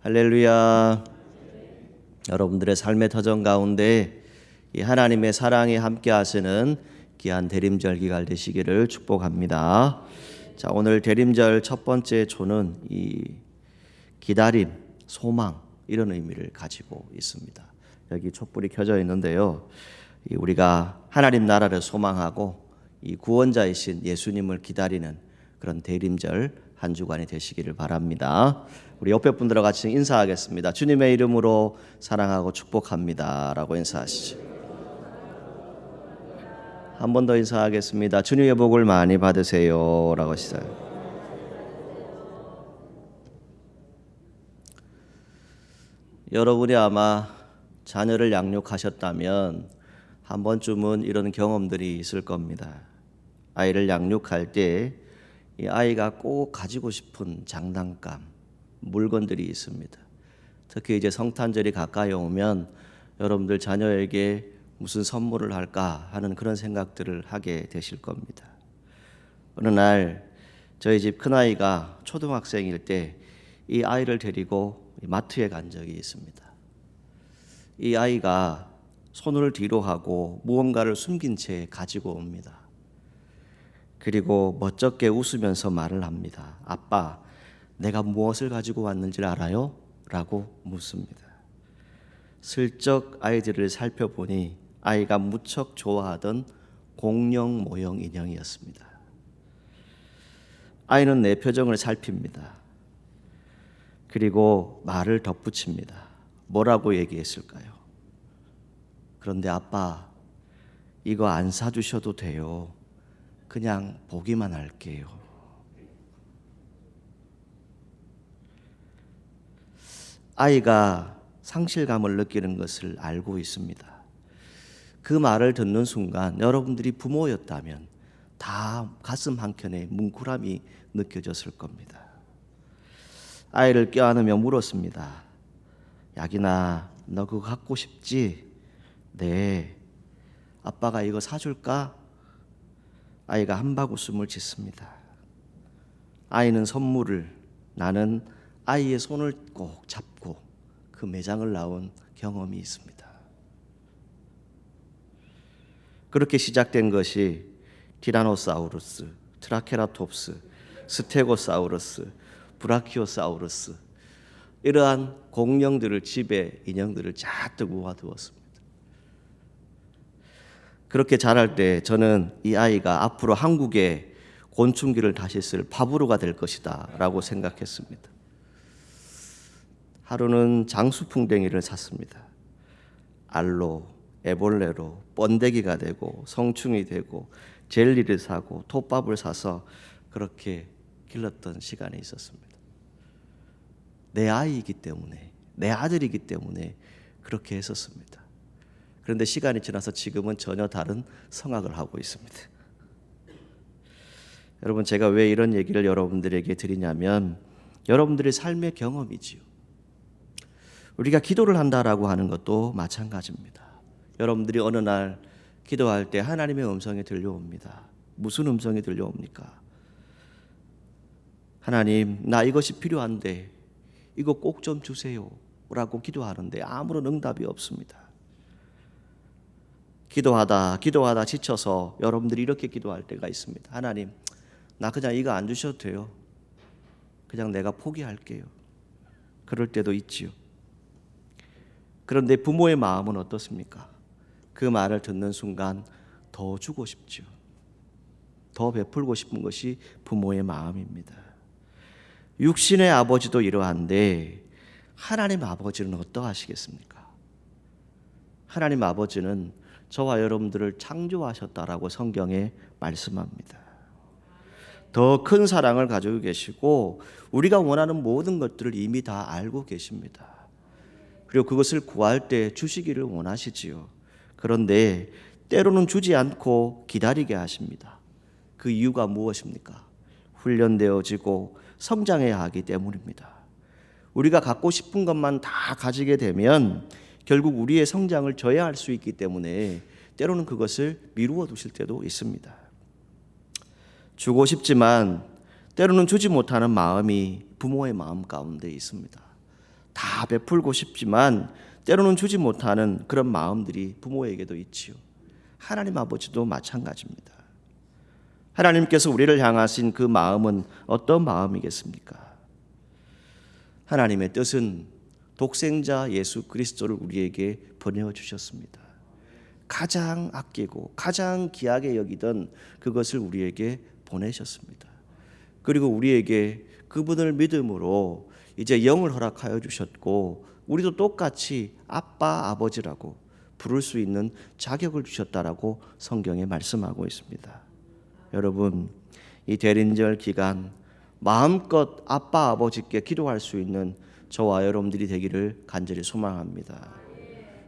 할렐루야. 여러분들의 삶의 터전 가운데 이 하나님의 사랑이 함께 하시는 귀한 대림절 기간 되시기를 축복합니다. 자, 오늘 대림절 첫 번째 조는 이 기다림, 소망 이런 의미를 가지고 있습니다. 여기 촛불이 켜져 있는데요. 우리가 하나님 나라를 소망하고 이 구원자이신 예수님을 기다리는 그런 대림절 한 주간이 되시기를 바랍니다. 우리 옆에 분들과 같이 인사하겠습니다. 주님의 이름으로 사랑하고 축복합니다 라고 인사하시죠. 한 번 더 인사하겠습니다. 주님의 복을 많이 받으세요 라고 하시죠. 여러분이 아마 자녀를 양육하셨다면 한 번쯤은 이런 경험들이 있을 겁니다. 아이를 양육할 때 이 아이가 꼭 가지고 싶은 장난감, 물건들이 있습니다. 특히 이제 성탄절이 가까이 오면 여러분들 자녀에게 무슨 선물을 할까 하는 그런 생각들을 하게 되실 겁니다. 어느 날 저희 집 큰아이가 초등학생일 때 이 아이를 데리고 마트에 간 적이 있습니다. 이 아이가 손을 뒤로 하고 무언가를 숨긴 채 가지고 옵니다. 그리고 멋쩍게 웃으면서 말을 합니다. 아빠, 내가 무엇을 가지고 왔는지 알아요? 라고 묻습니다. 슬쩍 아이들을 살펴보니 아이가 무척 좋아하던 공룡 모형 인형이었습니다. 아이는 내 표정을 살핍니다. 그리고 말을 덧붙입니다. 뭐라고 얘기했을까요? 그런데 아빠, 이거 안 사주셔도 돼요. 그냥 보기만 할게요. 아이가 상실감을 느끼는 것을 알고 있습니다. 그 말을 듣는 순간 여러분들이 부모였다면 다 가슴 한켠에 뭉클함이 느껴졌을 겁니다. 아이를 껴안으며 물었습니다. 야기나, 너 그거 갖고 싶지? 네. 아빠가 이거 사줄까? 아이가 한바구음을 짓습니다. 아이는 선물을, 나는 아이의 손을 꼭 잡고 그 매장을 나온 경험이 있습니다. 그렇게 시작된 것이 티라노사우루스, 트라케라톱스, 스테고사우루스, 브라키오사우루스 이러한 공룡들을 집에 인형들을 잔뜩 모아두었습니다. 그렇게 자랄 때 저는 이 아이가 앞으로 한국의 곤충기를 다시 쓸 파브로가 될 것이다 라고 생각했습니다. 하루는 장수풍뎅이를 샀습니다. 알로, 애벌레로 번데기가 되고 성충이 되고 젤리를 사고 톱밥을 사서 그렇게 길렀던 시간이 있었습니다. 내 아이이기 때문에, 내 아들이기 때문에 그렇게 했었습니다. 그런데 시간이 지나서 지금은 전혀 다른 성악을 하고 있습니다. 여러분, 제가 왜 이런 얘기를 여러분들에게 드리냐면 여러분들의 삶의 경험이지요. 우리가 기도를 한다라고 하는 것도 마찬가지입니다. 여러분들이 어느 날 기도할 때 하나님의 음성이 들려옵니다. 무슨 음성이 들려옵니까? 하나님, 나 이것이 필요한데 이거 꼭 좀 주세요 라고 기도하는데 아무런 응답이 없습니다. 기도하다 지쳐서 여러분들이 이렇게 기도할 때가 있습니다. 하나님, 나 그냥 이거 안 주셔도 돼요. 그냥 내가 포기할게요. 그럴 때도 있지요. 그런데 부모의 마음은 어떻습니까? 그 말을 듣는 순간 더 주고 싶죠. 더 베풀고 싶은 것이 부모의 마음입니다. 육신의 아버지도 이러한데 하나님 아버지는 어떠하시겠습니까? 하나님 아버지는 저와 여러분들을 창조하셨다라고 성경에 말씀합니다. 더 큰 사랑을 가지고 계시고 우리가 원하는 모든 것들을 이미 다 알고 계십니다. 그리고 그것을 구할 때 주시기를 원하시지요. 그런데 때로는 주지 않고 기다리게 하십니다. 그 이유가 무엇입니까? 훈련되어지고 성장해야 하기 때문입니다. 우리가 갖고 싶은 것만 다 가지게 되면 결국 우리의 성장을 저해할 수 있기 때문에 때로는 그것을 미루어 두실 때도 있습니다. 주고 싶지만 때로는 주지 못하는 마음이 부모의 마음 가운데 있습니다. 다 베풀고 싶지만 때로는 주지 못하는 그런 마음들이 부모에게도 있지요. 하나님 아버지도 마찬가지입니다. 하나님께서 우리를 향하신 그 마음은 어떤 마음이겠습니까? 하나님의 뜻은 독생자 예수 그리스도를 우리에게 보내주셨습니다. 가장 아끼고 가장 귀하게 여기던 그것을 우리에게 보내셨습니다. 그리고 우리에게 그분을 믿음으로 이제 영을 허락하여 주셨고, 우리도 똑같이 아빠 아버지라고 부를 수 있는 자격을 주셨다라고 성경에 말씀하고 있습니다. 여러분, 이 대림절 기간 마음껏 아빠 아버지께 기도할 수 있는 저와 여러분들이 되기를 간절히 소망합니다.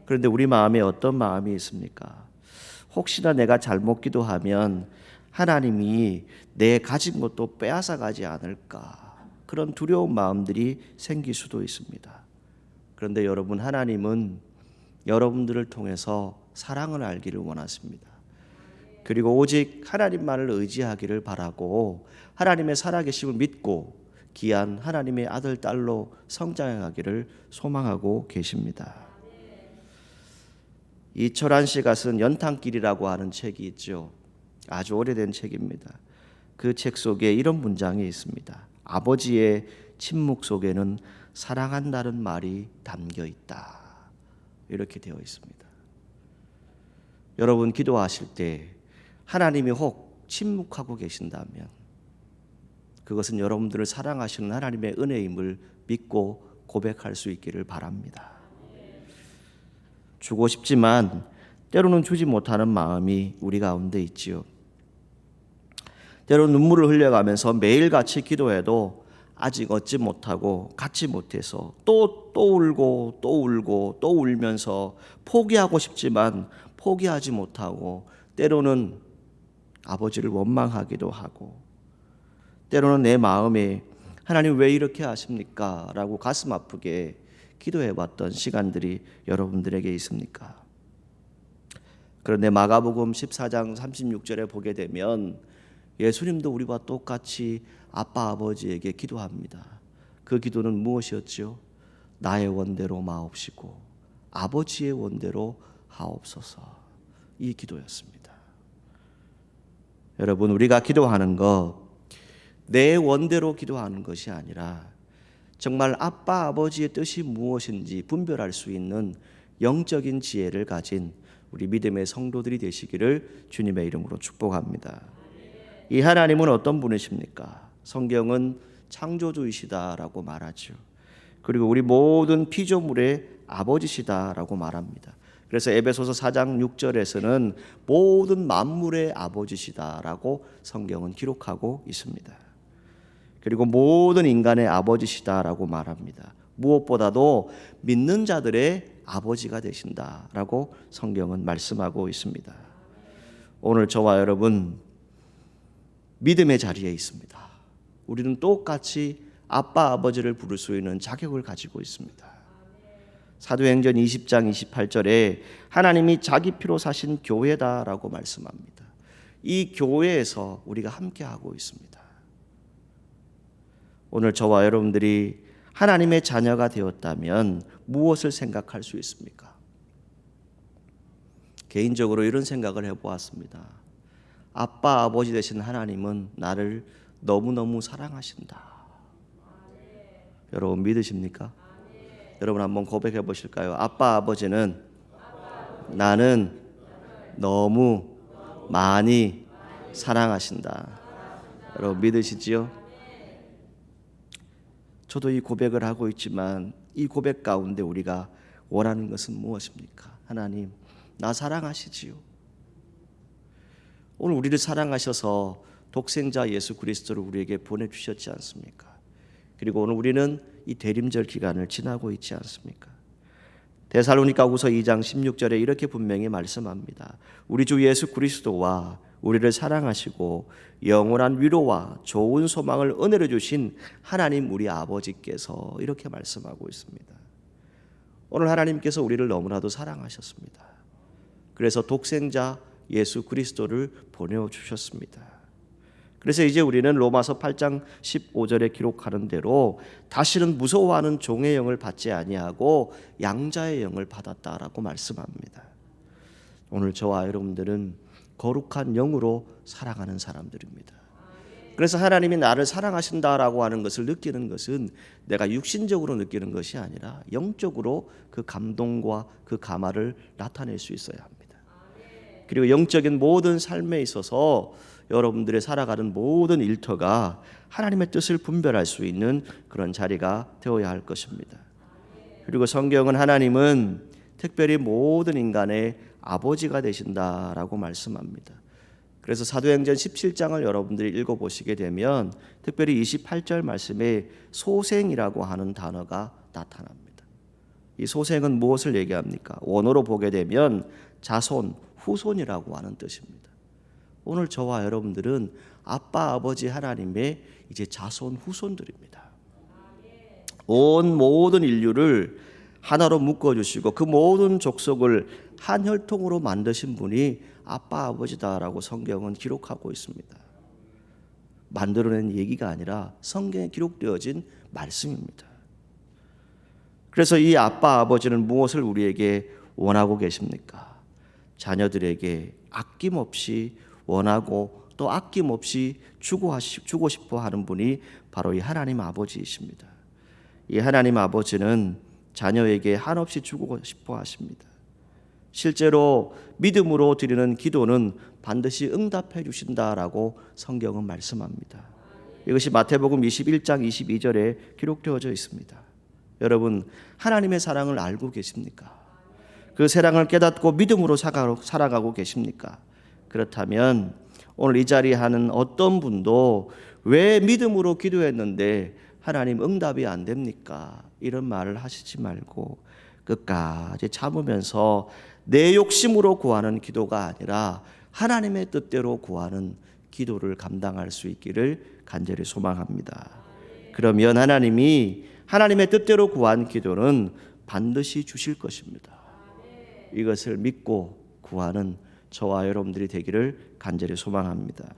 그런데 우리 마음에 어떤 마음이 있습니까? 혹시나 내가 잘못 기도하면 하나님이 내 가진 것도 빼앗아 가지 않을까, 그런 두려운 마음들이 생길 수도 있습니다. 그런데 여러분, 하나님은 여러분들을 통해서 사랑을 알기를 원하십니다. 그리고 오직 하나님만을 의지하기를 바라고 하나님의 살아계심을 믿고 귀한 하나님의 아들, 딸로 성장하기를 소망하고 계십니다. 이철환 씨가 쓴 연탄길이라고 하는 책이 있죠. 아주 오래된 책입니다. 그 책 속에 이런 문장이 있습니다. 아버지의 침묵 속에는 사랑한다는 말이 담겨 있다. 이렇게 되어 있습니다. 여러분, 기도하실 때 하나님이 혹 침묵하고 계신다면 그것은 여러분들을 사랑하시는 하나님의 은혜임을 믿고 고백할 수 있기를 바랍니다. 주고 싶지만 때로는 주지 못하는 마음이 우리 가운데 있지요. 때로는 눈물을 흘려가면서 매일같이 기도해도 아직 얻지 못하고 갖지 못해서 또 울고 또 울고 또 울면서 포기하고 싶지만 포기하지 못하고, 때로는 아버지를 원망하기도 하고, 때로는 내 마음에 하나님 왜 이렇게 하십니까? 라고 가슴 아프게 기도해봤던 시간들이 여러분들에게 있습니까? 그런데 마가복음 14장 36절에 보게 되면 예수님도 우리와 똑같이 아빠 아버지에게 기도합니다. 그 기도는 무엇이었지요? 나의 원대로 마옵시고 아버지의 원대로 하옵소서. 이 기도였습니다. 여러분, 우리가 기도하는 것, 내 원대로 기도하는 것이 아니라 정말 아빠 아버지의 뜻이 무엇인지 분별할 수 있는 영적인 지혜를 가진 우리 믿음의 성도들이 되시기를 주님의 이름으로 축복합니다. 이 하나님은 어떤 분이십니까? 성경은 창조주이시다라고 말하죠. 그리고 우리 모든 피조물의 아버지시다라고 말합니다. 그래서 에베소서 4장 6절에서는 모든 만물의 아버지시다라고 성경은 기록하고 있습니다. 그리고 모든 인간의 아버지시다라고 말합니다. 무엇보다도 믿는 자들의 아버지가 되신다라고 성경은 말씀하고 있습니다. 오늘 저와 여러분 믿음의 자리에 있습니다. 우리는 똑같이 아빠 아버지를 부를 수 있는 자격을 가지고 있습니다. 사도행전 20장 28절에 하나님이 자기 피로 사신 교회다라고 말씀합니다. 이 교회에서 우리가 함께하고 있습니다. 오늘 저와 여러분들이 하나님의 자녀가 되었다면 무엇을 생각할 수 있습니까? 개인적으로 이런 생각을 해보았습니다. 아빠 아버지 되신 하나님은 나를 너무너무 사랑하신다. 여러분 믿으십니까? 여러분 한번 고백해 보실까요? 아빠 아버지는 나는 너무 많이 사랑하신다. 여러분 믿으시지요? 저도 이 고백을 하고 있지만 이 고백 가운데 우리가 원하는 것은 무엇입니까? 하나님, 나 사랑하시지요? 오늘 우리를 사랑하셔서 독생자 예수 그리스도를 우리에게 보내주셨지 않습니까? 그리고 오늘 우리는 이 대림절 기간을 지나고 있지 않습니까? 데살로니가후서 2장 16절에 이렇게 분명히 말씀합니다. 우리 주 예수 그리스도와 우리를 사랑하시고 영원한 위로와 좋은 소망을 은혜로 주신 하나님 우리 아버지께서 이렇게 말씀하고 있습니다. 오늘 하나님께서 우리를 너무나도 사랑하셨습니다. 그래서 독생자 예수 그리스도를 보내주셨습니다. 그래서 이제 우리는 로마서 8장 15절에 기록하는 대로 다시는 무서워하는 종의 영을 받지 아니하고 양자의 영을 받았다라고 말씀합니다. 오늘 저와 여러분들은 거룩한 영으로 살아가는 사람들입니다. 그래서 하나님이 나를 사랑하신다라고 하는 것을 느끼는 것은 내가 육신적으로 느끼는 것이 아니라 영적으로 그 감동과 그 감화를 나타낼 수 있어야 합니다. 그리고 영적인 모든 삶에 있어서 여러분들의 살아가는 모든 일터가 하나님의 뜻을 분별할 수 있는 그런 자리가 되어야 할 것입니다. 그리고 성경은 하나님은 특별히 모든 인간의 아버지가 되신다라고 말씀합니다. 그래서 사도행전 17장을 여러분들이 읽어보시게 되면 특별히 28절 말씀에 소생이라고 하는 단어가 나타납니다. 이 소생은 무엇을 얘기합니까? 원어로 보게 되면 자손, 후손이라고 하는 뜻입니다. 오늘 저와 여러분들은 아빠, 아버지 하나님의 이제 자손, 후손들입니다. 온 모든 인류를 하나로 묶어주시고 그 모든 족속을 한 혈통으로 만드신 분이 아빠, 아버지다라고 성경은 기록하고 있습니다. 만들어낸 얘기가 아니라 성경에 기록되어진 말씀입니다. 그래서 이 아빠, 아버지는 무엇을 우리에게 원하고 계십니까? 자녀들에게 아낌없이 원하고 또 아낌없이 주고 싶어 하는 분이 바로 이 하나님 아버지이십니다. 이 하나님 아버지는 자녀에게 한없이 주고 싶어 하십니다. 실제로 믿음으로 드리는 기도는 반드시 응답해 주신다라고 성경은 말씀합니다. 이것이 마태복음 21장 22절에 기록되어져 있습니다. 여러분, 하나님의 사랑을 알고 계십니까? 그 사랑을 깨닫고 믿음으로 살아가고 계십니까? 그렇다면 오늘 이 자리에 하는 어떤 분도 왜 믿음으로 기도했는데 하나님 응답이 안 됩니까? 이런 말을 하시지 말고 끝까지 참으면서 내 욕심으로 구하는 기도가 아니라 하나님의 뜻대로 구하는 기도를 감당할 수 있기를 간절히 소망합니다. 그러면 하나님이 하나님의 뜻대로 구한 기도는 반드시 주실 것입니다. 이것을 믿고 구하는 저와 여러분들이 되기를 간절히 소망합니다.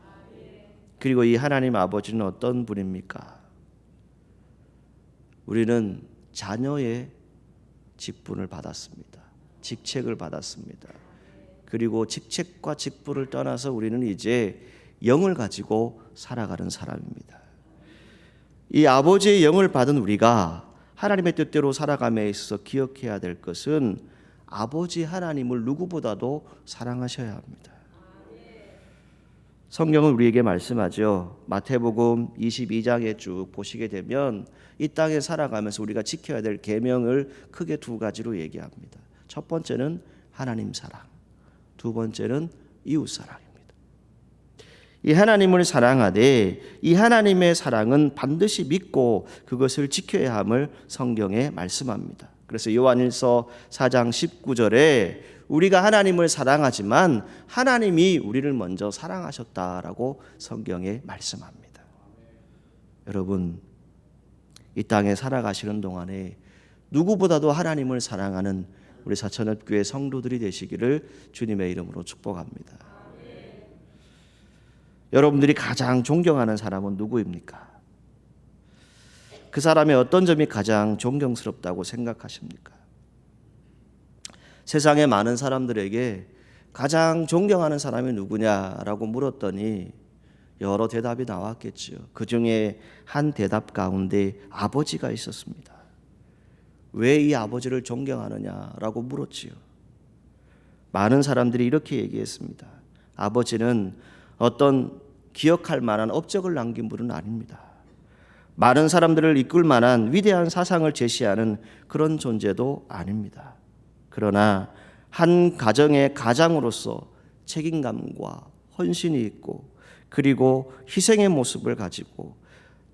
그리고 이 하나님 아버지는 어떤 분입니까? 우리는 자녀의 직분을 받았습니다. 직책을 받았습니다. 그리고 직책과 직분을 떠나서 우리는 이제 영을 가지고 살아가는 사람입니다. 이 아버지의 영을 받은 우리가 하나님의 뜻대로 살아감에 있어서 기억해야 될 것은 아버지 하나님을 누구보다도 사랑하셔야 합니다. 성경은 우리에게 말씀하죠. 마태복음 22장에 쭉 보시게 되면 이 땅에 살아가면서 우리가 지켜야 될 계명을 크게 두 가지로 얘기합니다. 첫 번째는 하나님 사랑, 두 번째는 이웃 사랑입니다. 이 하나님을 사랑하되 이 하나님의 사랑은 반드시 믿고 그것을 지켜야 함을 성경에 말씀합니다. 그래서 요한일서 4장 19절에 우리가 하나님을 사랑하지만 하나님이 우리를 먼저 사랑하셨다라고 성경에 말씀합니다. 여러분, 이 땅에 살아가시는 동안에 누구보다도 하나님을 사랑하는 우리 사천읍교회 성도들이 되시기를 주님의 이름으로 축복합니다. 여러분들이 가장 존경하는 사람은 누구입니까? 그 사람의 어떤 점이 가장 존경스럽다고 생각하십니까? 세상의 많은 사람들에게 가장 존경하는 사람이 누구냐라고 물었더니 여러 대답이 나왔겠지요. 그 중에 한 대답 가운데 아버지가 있었습니다. 왜 이 아버지를 존경하느냐라고 물었지요. 많은 사람들이 이렇게 얘기했습니다. 아버지는 어떤 기억할 만한 업적을 남긴 분은 아닙니다. 많은 사람들을 이끌 만한 위대한 사상을 제시하는 그런 존재도 아닙니다. 그러나 한 가정의 가장으로서 책임감과 헌신이 있고 그리고 희생의 모습을 가지고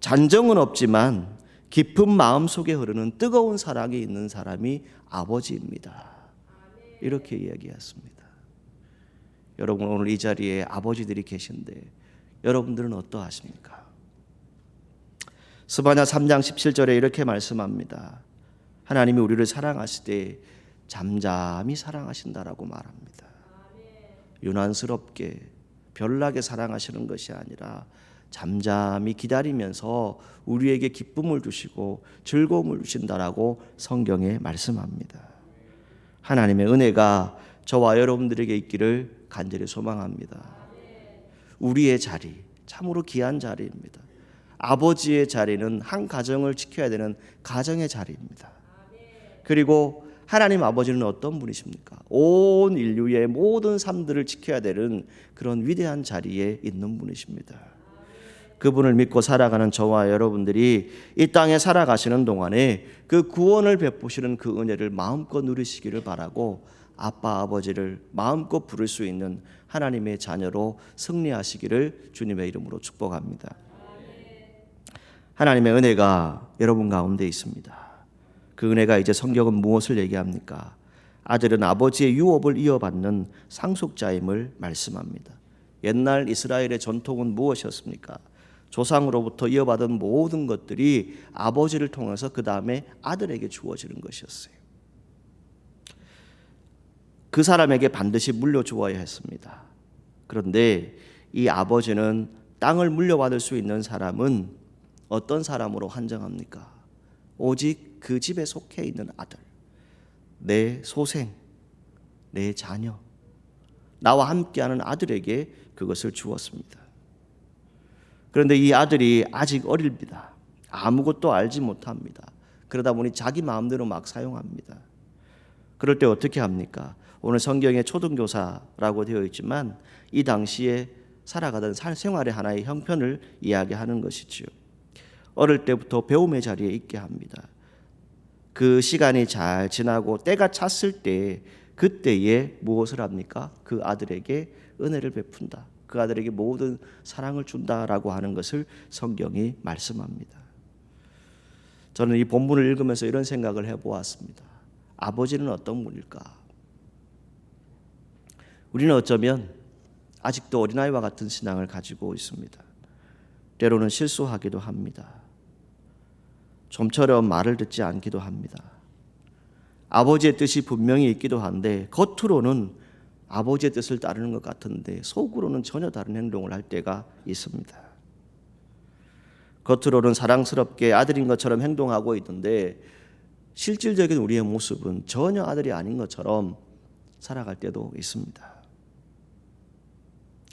잔정은 없지만 깊은 마음 속에 흐르는 뜨거운 사랑이 있는 사람이 아버지입니다. 이렇게 이야기했습니다. 여러분, 오늘 이 자리에 아버지들이 계신데 여러분들은 어떠하십니까? 스바냐 3장 17절에 이렇게 말씀합니다. 하나님이 우리를 사랑하시되 잠잠히 사랑하신다라고 말합니다. 유난스럽게 별나게 사랑하시는 것이 아니라 잠잠히 기다리면서 우리에게 기쁨을 주시고 즐거움을 주신다라고 성경에 말씀합니다. 하나님의 은혜가 저와 여러분들에게 있기를 간절히 소망합니다. 우리의 자리, 참으로 귀한 자리입니다. 아버지의 자리는 한 가정을 지켜야 되는 가정의 자리입니다. 그리고 하나님 아버지는 어떤 분이십니까? 온 인류의 모든 삶들을 지켜야 되는 그런 위대한 자리에 있는 분이십니다. 그분을 믿고 살아가는 저와 여러분들이 이 땅에 살아가시는 동안에 그 구원을 베푸시는 그 은혜를 마음껏 누리시기를 바라고 아빠 아버지를 마음껏 부를 수 있는 하나님의 자녀로 승리하시기를 주님의 이름으로 축복합니다. 하나님의 은혜가 여러분 가운데 있습니다. 그 은혜가 이제 성경은 무엇을 얘기합니까? 아들은 아버지의 유업을 이어받는 상속자임을 말씀합니다. 옛날 이스라엘의 전통은 무엇이었습니까? 조상으로부터 이어받은 모든 것들이 아버지를 통해서 그 다음에 아들에게 주어지는 것이었어요. 그 사람에게 반드시 물려주어야 했습니다. 그런데 이 아버지는 땅을 물려받을 수 있는 사람은 어떤 사람으로 한정합니까? 오직 그 집에 속해 있는 아들, 내 소생, 내 자녀, 나와 함께하는 아들에게 그것을 주었습니다. 그런데 이 아들이 아직 어립니다. 아무것도 알지 못합니다. 그러다 보니 자기 마음대로 막 사용합니다. 그럴 때 어떻게 합니까? 오늘 성경에 초등교사라고 되어 있지만 이 당시에 살아가던 생활의 하나의 형편을 이야기하는 것이지요. 어릴 때부터 배움의 자리에 있게 합니다. 그 시간이 잘 지나고 때가 찼을 때 그때에 무엇을 합니까? 그 아들에게 은혜를 베푼다. 그 아들에게 모든 사랑을 준다라고 하는 것을 성경이 말씀합니다. 저는 이 본문을 읽으면서 이런 생각을 해보았습니다. 아버지는 어떤 분일까? 우리는 어쩌면 아직도 어린아이와 같은 신앙을 가지고 있습니다. 때로는 실수하기도 합니다. 좀처럼 말을 듣지 않기도 합니다. 아버지의 뜻이 분명히 있기도 한데 겉으로는 아버지의 뜻을 따르는 것 같은데 속으로는 전혀 다른 행동을 할 때가 있습니다. 겉으로는 사랑스럽게 아들인 것처럼 행동하고 있는데 실질적인 우리의 모습은 전혀 아들이 아닌 것처럼 살아갈 때도 있습니다.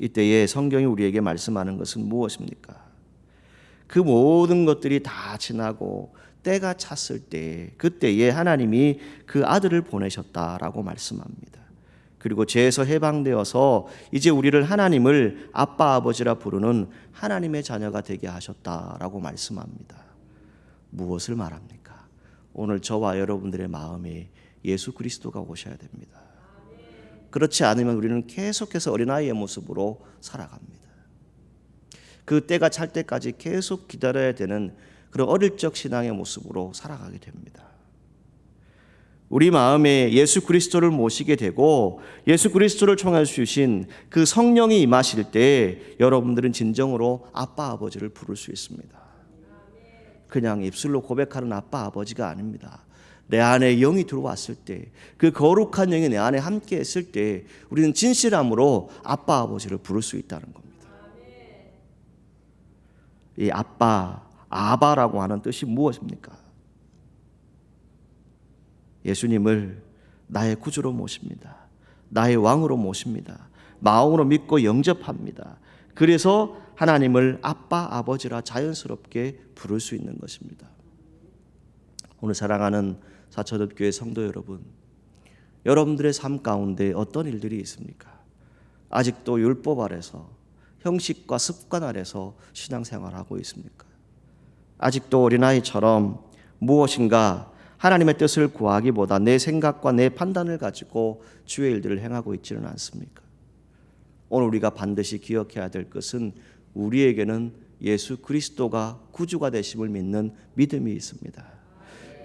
이때에 성경이 우리에게 말씀하는 것은 무엇입니까? 그 모든 것들이 다 지나고 때가 찼을 때 그때에 하나님이 그 아들을 보내셨다라고 말씀합니다. 그리고 죄에서 해방되어서 이제 우리를 하나님을 아빠 아버지라 부르는 하나님의 자녀가 되게 하셨다라고 말씀합니다. 무엇을 말합니까? 오늘 저와 여러분들의 마음에 예수 그리스도가 오셔야 됩니다. 그렇지 않으면 우리는 계속해서 어린아이의 모습으로 살아갑니다. 그 때가 찰 때까지 계속 기다려야 되는 그런 어릴 적 신앙의 모습으로 살아가게 됩니다. 우리 마음에 예수 그리스도를 모시게 되고 예수 그리스도를 통해 주신 그 성령이 임하실 때 여러분들은 진정으로 아빠 아버지를 부를 수 있습니다. 그냥 입술로 고백하는 아빠 아버지가 아닙니다. 내 안에 영이 들어왔을 때, 그 거룩한 영이 내 안에 함께 했을 때 우리는 진실함으로 아빠 아버지를 부를 수 있다는 겁니다. 이 아빠, 아바라고 하는 뜻이 무엇입니까? 예수님을 나의 구주로 모십니다. 나의 왕으로 모십니다. 마음으로 믿고 영접합니다. 그래서 하나님을 아빠, 아버지라 자연스럽게 부를 수 있는 것입니다. 오늘 사랑하는 사천읍교회 성도 여러분, 여러분들의 삶 가운데 어떤 일들이 있습니까? 아직도 율법 아래서, 형식과 습관 아래서 신앙생활하고 있습니까? 아직도 어린아이처럼 무엇인가 하나님의 뜻을 구하기보다 내 생각과 내 판단을 가지고 주의 일들을 행하고 있지는 않습니까? 오늘 우리가 반드시 기억해야 될 것은 우리에게는 예수 그리스도가 구주가 되심을 믿는 믿음이 있습니다.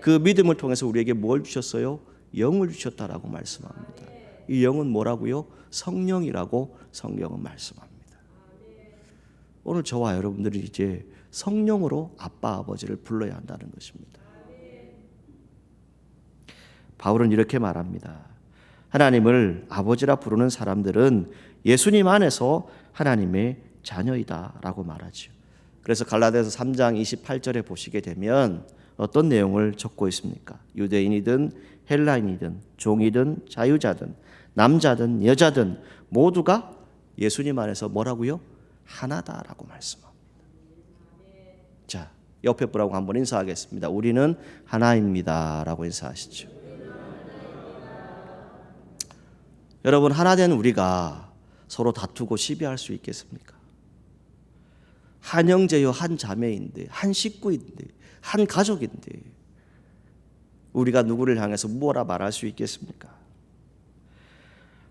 그 믿음을 통해서 우리에게 뭘 주셨어요? 영을 주셨다라고 말씀합니다. 이 영은 뭐라고요? 성령이라고 성경은 말씀합니다. 오늘 저와 여러분들이 이제 성령으로 아빠 아버지를 불러야 한다는 것입니다. 바울은 이렇게 말합니다. 하나님을 아버지라 부르는 사람들은 예수님 안에서 하나님의 자녀이다 라고 말하죠. 그래서 갈라디아서 3장 28절에 보시게 되면 어떤 내용을 적고 있습니까? 유대인이든 헬라인이든 종이든 자유자든 남자든 여자든 모두가 예수님 안에서 뭐라고요? 하나다라고 말씀합니다. 자, 옆에 분하고 한번 인사하겠습니다. 우리는 하나입니다라고 인사하시죠. 여러분, 하나된 우리가 서로 다투고 시비할 수 있겠습니까? 한 형제요 한 자매인데, 한 식구인데, 한 가족인데 우리가 누구를 향해서 뭐라 말할 수 있겠습니까?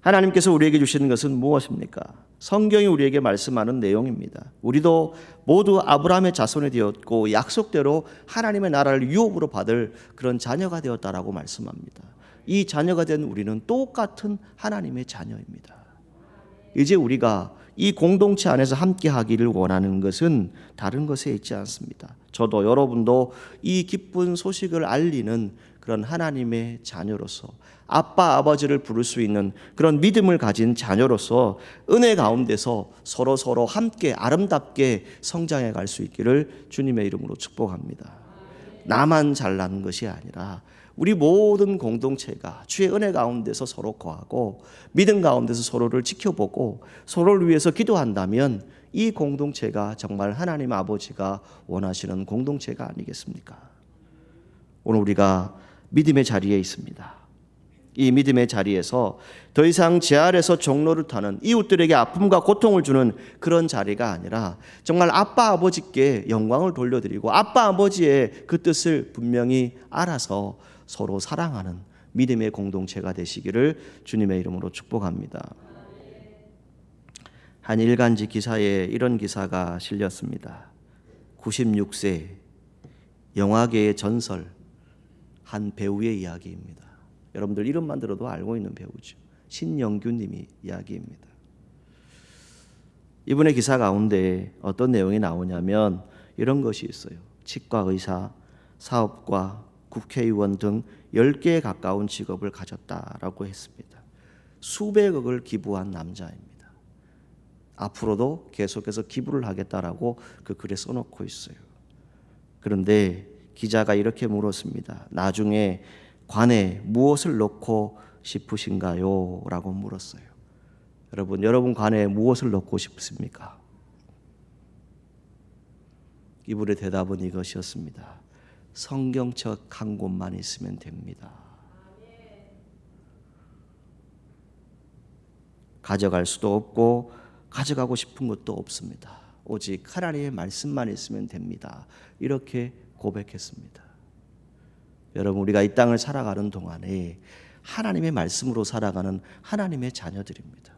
하나님께서 우리에게 주시는 것은 무엇입니까? 성경이 우리에게 말씀하는 내용입니다. 우리도 모두 아브라함의 자손이 되었고 약속대로 하나님의 나라를 유업으로 받을 그런 자녀가 되었다라고 말씀합니다. 이 자녀가 된 우리는 똑같은 하나님의 자녀입니다. 이제 우리가 이 공동체 안에서 함께 하기를 원하는 것은 다른 것에 있지 않습니다. 저도 여러분도 이 기쁜 소식을 알리는 그런 하나님의 자녀로서 아빠 아버지를 부를 수 있는 그런 믿음을 가진 자녀로서 은혜 가운데서 서로 함께 아름답게 성장해 갈 수 있기를 주님의 이름으로 축복합니다. 나만 잘난 것이 아니라 우리 모든 공동체가 주의 은혜 가운데서 서로 거하고 믿음 가운데서 서로를 지켜보고 서로를 위해서 기도한다면 이 공동체가 정말 하나님 아버지가 원하시는 공동체가 아니겠습니까? 오늘 우리가 믿음의 자리에 있습니다. 이 믿음의 자리에서 더 이상 제 아래서 종로를 타는 이웃들에게 아픔과 고통을 주는 그런 자리가 아니라 정말 아빠 아버지께 영광을 돌려드리고 아빠 아버지의 그 뜻을 분명히 알아서 서로 사랑하는 믿음의 공동체가 되시기를 주님의 이름으로 축복합니다. 한 일간지 기사에 이런 기사가 실렸습니다. 96세 영화계의 전설 한 배우의 이야기입니다. 여러분들 이름만 들어도 알고 있는 배우죠. 신영규님이 이야기입니다. 이분의 기사 가운데 어떤 내용이 나오냐면 이런 것이 있어요. 치과 의사, 사업가, 국회의원 등 10개에 가까운 직업을 가졌다라고 했습니다. 수백억을 기부한 남자입니다. 앞으로도 계속해서 기부를 하겠다라고 그 글에 써놓고 있어요. 그런데 기자가 이렇게 물었습니다. 나중에 관에 무엇을 넣고 싶으신가요? 라고 물었어요. 여러분 관에 무엇을 넣고 싶습니까? 이분의 대답은 이것이었습니다. 성경책 한 권만 있으면 됩니다. 가져갈 수도 없고 가져가고 싶은 것도 없습니다. 오직 하나님의 말씀만 있으면 됩니다. 이렇게 고백했습니다. 여러분, 우리가 이 땅을 살아가는 동안에 하나님의 말씀으로 살아가는 하나님의 자녀들입니다.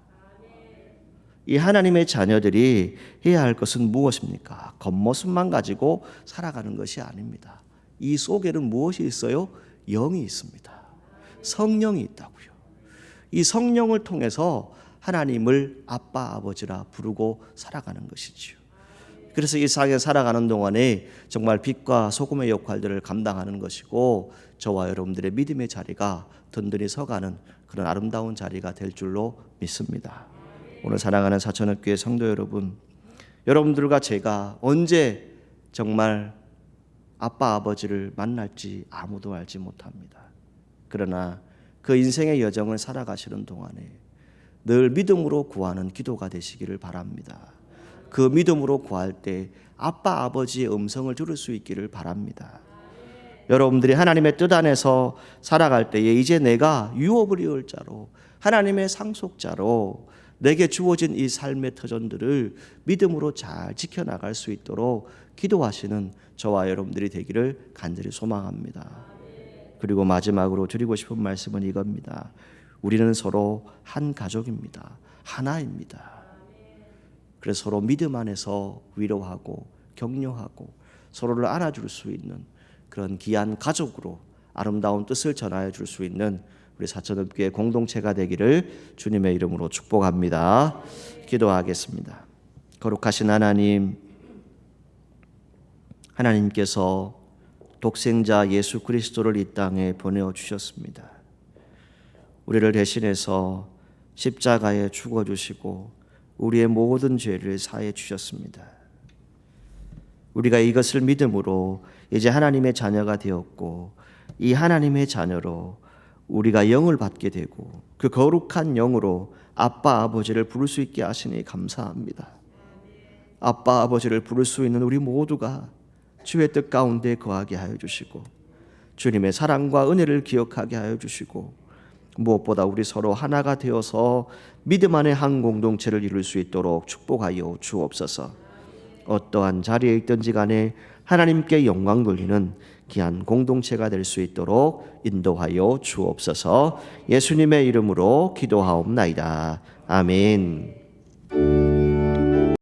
이 하나님의 자녀들이 해야 할 것은 무엇입니까? 겉모습만 가지고 살아가는 것이 아닙니다. 이 속에는 무엇이 있어요? 영이 있습니다. 성령이 있다고요. 이 성령을 통해서 하나님을 아빠 아버지라 부르고 살아가는 것이지요. 그래서 이 세상에 살아가는 동안에 정말 빛과 소금의 역할들을 감당하는 것이고 저와 여러분들의 믿음의 자리가 든든히 서가는 그런 아름다운 자리가 될 줄로 믿습니다. 오늘 사랑하는 사천읍교회 성도 여러분, 여러분들과 제가 언제 정말 아빠 아버지를 만날지 아무도 알지 못합니다. 그러나 그 인생의 여정을 살아가시는 동안에 늘 믿음으로 구하는 기도가 되시기를 바랍니다. 그 믿음으로 구할 때 아빠 아버지의 음성을 들을 수 있기를 바랍니다. 여러분들이 하나님의 뜻 안에서 살아갈 때에 이제 내가 유업을 이을 자로 하나님의 상속자로 내게 주어진 이 삶의 터전들을 믿음으로 잘 지켜나갈 수 있도록 기도하시는 저와 여러분들이 되기를 간절히 소망합니다. 그리고 마지막으로 드리고 싶은 말씀은 이겁니다. 우리는 서로 한 가족입니다. 하나입니다. 그래서 서로 믿음 안에서 위로하고 격려하고 서로를 안아줄 수 있는 그런 귀한 가족으로 아름다운 뜻을 전하여 줄 수 있는 우리 사천읍교회 공동체가 되기를 주님의 이름으로 축복합니다. 기도하겠습니다. 거룩하신 하나님, 하나님께서 독생자 예수 그리스도를 이 땅에 보내어 주셨습니다. 우리를 대신해서 십자가에 죽어주시고 우리의 모든 죄를 사해 주셨습니다. 우리가 이것을 믿음으로 이제 하나님의 자녀가 되었고 이 하나님의 자녀로 우리가 영을 받게 되고 그 거룩한 영으로 아빠 아버지를 부를 수 있게 하시니 감사합니다. 아빠 아버지를 부를 수 있는 우리 모두가 주의 뜻 가운데 거하게 하여 주시고 주님의 사랑과 은혜를 기억하게 하여 주시고 무엇보다 우리 서로 하나가 되어서 믿음 안에 한 공동체를 이룰 수 있도록 축복하여 주옵소서. 어떠한 자리에 있든지 간에 하나님께 영광 돌리는 귀한 공동체가 될 수 있도록 인도하여 주옵소서. 예수님의 이름으로 기도하옵나이다. 아멘.